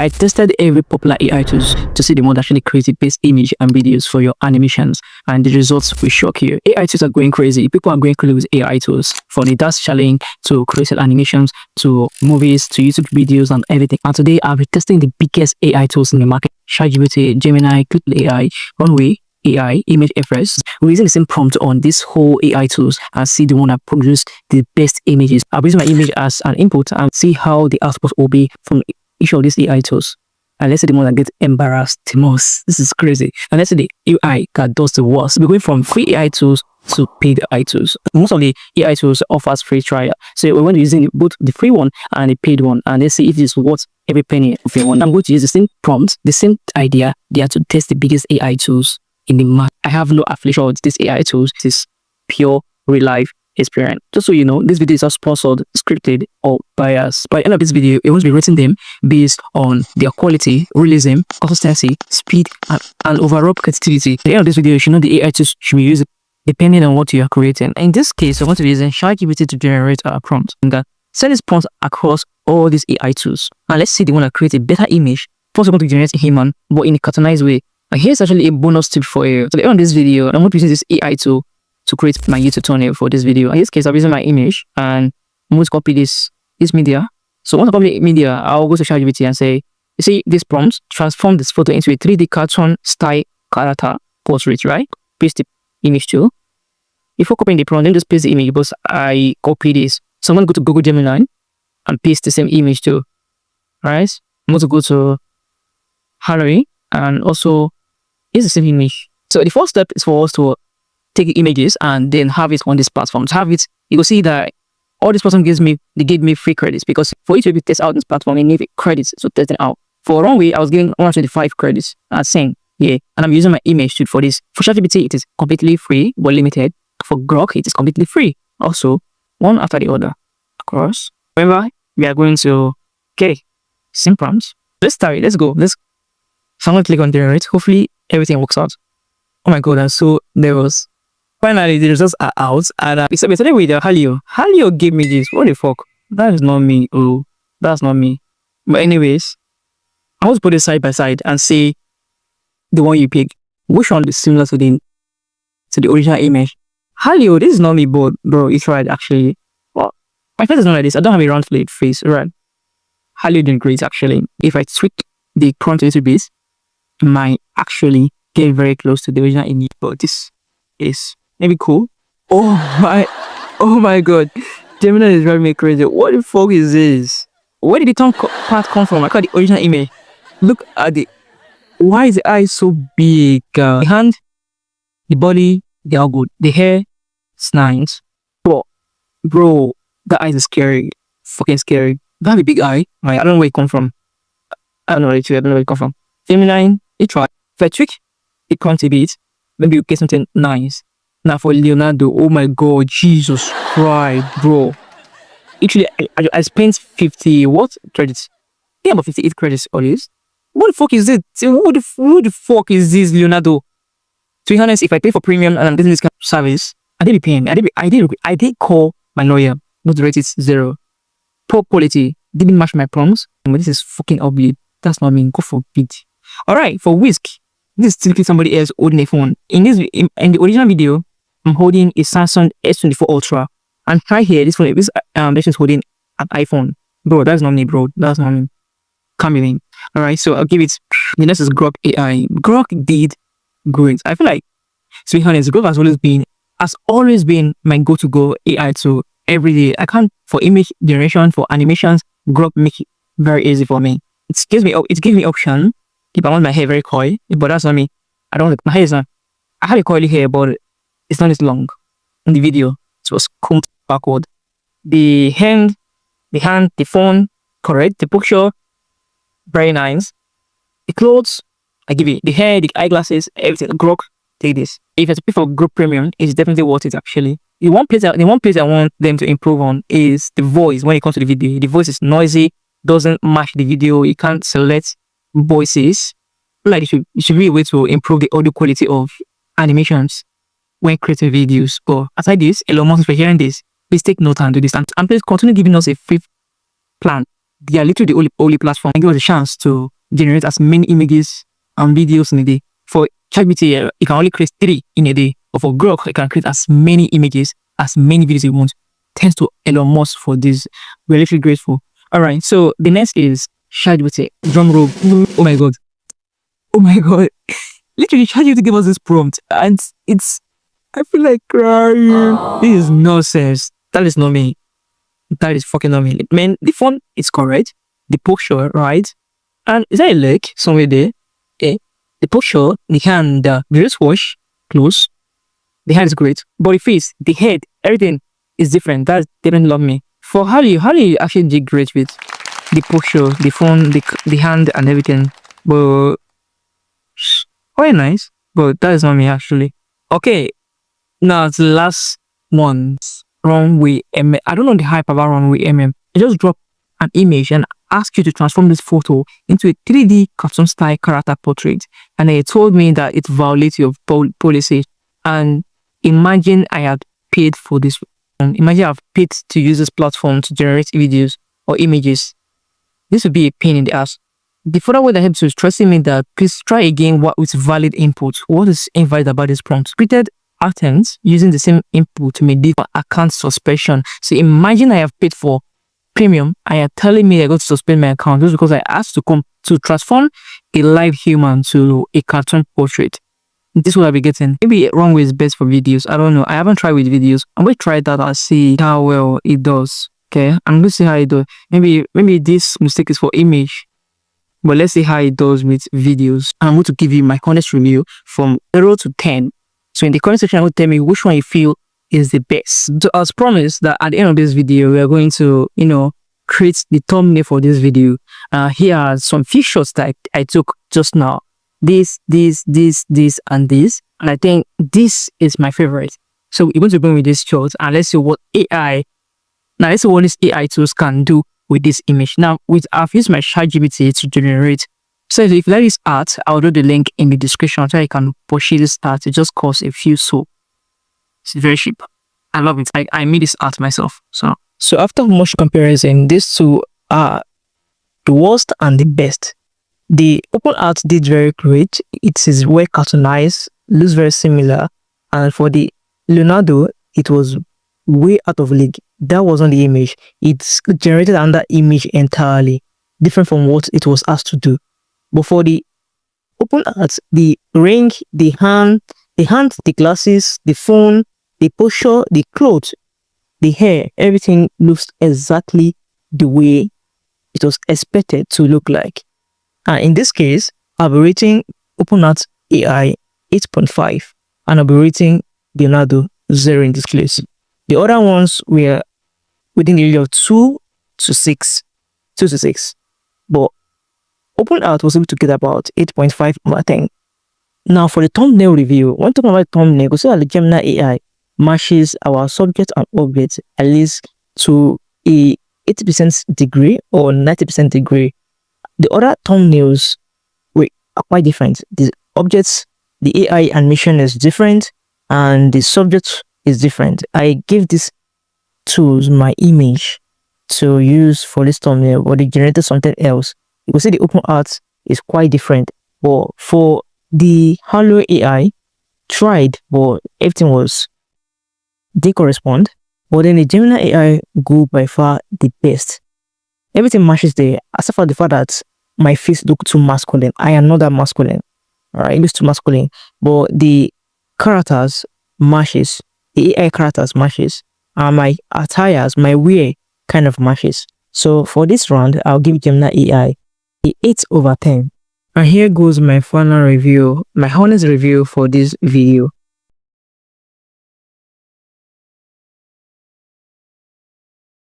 I tested every popular AI tools to see the one that actually creates the best image and videos for your animations, and the results will shock you. AI tools are going crazy. People are going crazy with AI tools, from the dance challenge to created animations to movies to YouTube videos and everything. And today I'll be testing the biggest AI tools in the market: ChatGPT, Gemini, Google AI, Runway AI, ImageFS. We're using the same prompt on this whole AI tools and see the one that produce the best images. I'll be using my image as an input and see how the output will be from each of these AI tools. And let's say the one that gets embarrassed the most. This is crazy. And let's say the AI that does the worst. We're going from free AI tools to paid AI tools. Most of the AI tools offers free trial. So we're going to be using both the free one and the paid one. And let's see if it's worth every penny of your one. I'm going to use the same prompt, the same idea. They are to test the biggest AI tools in the market. I have no affiliation with these AI tools. This is pure real life experience. Just so you know, this video is not sponsored, scripted, or biased. By the end of this video, it won't be rating them based on their quality, realism, consistency, speed, and overall creativity. At the end of this video, you should know the AI tools should be used depending on what you are creating. In this case, I want to be using ChatGPT to generate a prompt. And that send this prompt across all these AI tools. And let's see the one that creates a better image. First, we're going to generate a human, but in a cartoonized way. And here's actually a bonus tip for you. So at the end of this video, I'm going to be using this AI tool to create my YouTube thumbnail for this video. In this case, I'm using my image and I'm going to copy this media. So once I copy media, I'll go to ChatGPT and say, you see this prompt, transform this photo into a 3D cartoon style character portrait, right? Paste the image too. Before copying the prompt, then just paste the image because I copy this. So I'm going to go to Google Gemini and paste the same image too. Alright? I'm going to go to Halloween and also use the same image. So the first step is for us to take images and then have it on this platform. To have it, you will see that all this platform they gave me free credits, because for each of you test out this platform, they need credits to test it out. For Runway, I was giving 125 credits as saying, yeah, and I'm using my image shoot for this. For ChatGPT, it is completely free but limited. For Grok, it is completely free. Also, one after the other. Across. Remember, we are going to same prompts. Let's start it. Let's go. So I'm going to click on generate. Hopefully everything works out. Oh my god, I'm so nervous. Finally, the results are out, and we started with Halio. Halio gave me this. What the fuck? That is not me. Oh, that's not me. But anyways, I want to put it side by side and see the one you pick. Which one is similar to the original image? Halio, this is not me, but bro, it's right actually. Well, my face is not like this. I don't have a round flat face, right? Halio did great actually. If I tweak the prompt a little bit, it might actually get very close to the original image. But this is maybe cool. Oh my god, Gemini is driving me crazy. What the fuck is this? Where did the tongue part come from? I got the original image. Look at why is the eye so big? The hand, the body, they are good. The hair, it's nice. But bro, the eyes is scary. Fucking scary. They have a big eye. Right, I don't know where it come from. I don't know where it come from. Feminine, it try. If I tweak it comes a bit, maybe you get something nice. Now for Leonardo, oh my god, Jesus Christ, bro. Actually, I spent 50 credits? Yeah, about 58 credits always. What the fuck is it? Who the fuck is this Leonardo? To be honest, if I pay for premium and I'm getting this kind of service, I did be paying. I did call my lawyer. Not to rate it 0. Poor quality. Didn't match my prompts. But this is fucking ugly. That's not me. Go for it. Alright, for Whisk. This is typically somebody else holding a phone. In the original video, I'm holding a Samsung S24 Ultra. And right here, this person is holding an iPhone. Bro, that's not me, bro. That's not me. Can't be me. Alright, so I'll give it. The next is Grok AI. Grok did great. I feel like, to be honest, Grok has always been my go-to AI tool every day. I can't, for image generation, for animations, Grok make it very easy for me. It gives me option. If I want my hair very coy, but that's not me. I don't my hair is not. I had a coily hair, but it's not as long. In the video, it was combed backward. The hand, the phone, correct. The picture, very nice. The clothes, I give it. The hair, the eyeglasses, everything. Grok, take this. If you pay for Grok Premium, it's definitely worth it actually. The one place I want them to improve on is the voice. When it comes to the video, the voice is noisy, doesn't match the video. You can't select voices. Like it should be a way to improve the audio quality of animations when creating videos. But aside this, Elon Musk, for hearing this, please take note and do this. And please continue giving us a free plan they are literally the only platform and give us a chance to generate as many images and videos in a day. For ChatGPT, it can only create 3 in a day. But for Grok, it can create as many images, as many videos you want. Thanks to Elon Musk for this. We're literally grateful. Alright, so the next is ChatGPT. Drum roll. Oh my god. Oh my god. Literally, ChatGPT gave us this prompt and I feel like crying. This is nonsense. That is not me. That is fucking not me. Man, the font is correct. The posture, right? And is that a leg somewhere there? Okay. The posture, the hand, the wristwatch, close. The hand is great. Body face, the head, everything is different. That didn't love me. For Harley actually did great with the posture, the phone, the hand and everything. But quite nice. But that is not me actually. Okay. Now the last one. Runway MM. I don't know the hype about Runway MM. It just drop an image and ask you to transform this photo into a 3D cartoon style character portrait. And it told me that it violates your policy. And imagine I had paid for this. Imagine I've paid to use this platform to generate videos or images. This would be a pain in the ass. The further way that helps you is trusting me that please try again with valid input. What is invalid about this prompt? Created items using the same input to make this account suspension. So imagine I have paid for premium. I are telling me they're going to suspend my account just because I asked to come to transform a live human to a cartoon portrait. This is what I'll be getting. Maybe Runway is best for videos. I don't know. I haven't tried with videos. I'm going to try that and see how well it does. Okay, I'm going to see how it does. Maybe this mistake is for image. But let's see how it does with videos. I'm going to give you my honest review from 0 to 10. So in the comment section, I will tell me which one you feel is the best. So as promised that at the end of this video, we are going to, create the thumbnail for this video. Here are some few shots that I took just now. This, and this. And I think this is my favorite. So we're going to bring with this shot and let's see what this AI tools can do with this image. Now, I've used my ChatGPT to generate. So if you like this art, I'll do the link in the description so you can purchase this art. It just costs a few so. It's very cheap. I love it. I made this art myself. So after much comparison, these two are the worst and the best. The OpenArt did very great. It is well cartoonized, looks very similar. And for the Leonardo, it was way out of league. That wasn't the image. It's generated another image entirely, different from what it was asked to do. But for the OpenArt, the ring, the hand, the glasses, the phone, the posture, the clothes, the hair, everything looks exactly the way it was expected to look like. And in this case, I'll be rating OpenArt AI 8.5 and I'll be rating Leonardo 0 in this case. The other ones were within the area of 2 to 6. But OpenArt was able to get about 8.5 out of 10. Now for the thumbnail review, when talking about thumbnail, we see that the Gemini AI matches our subject and object at least to a 80% degree or 90% degree. The other thumbnails are quite different. The objects, the AI animation is different and the subject is different. I gave these tools my image to use for this thumbnail, but they generated something else. You will see the OpenArt is quite different. But for the Halo AI, tried, but everything they correspond. But then the Gemini AI go by far the best. Everything matches there, except for the fact that my face look too masculine. I am not that masculine. Alright, it looks too masculine. But the characters matches, the AI characters matches, and my attires, my wear kind of matches. So for this round, I'll give Gemini AI a 8 over 10. And here goes my final review, my honest review for this video.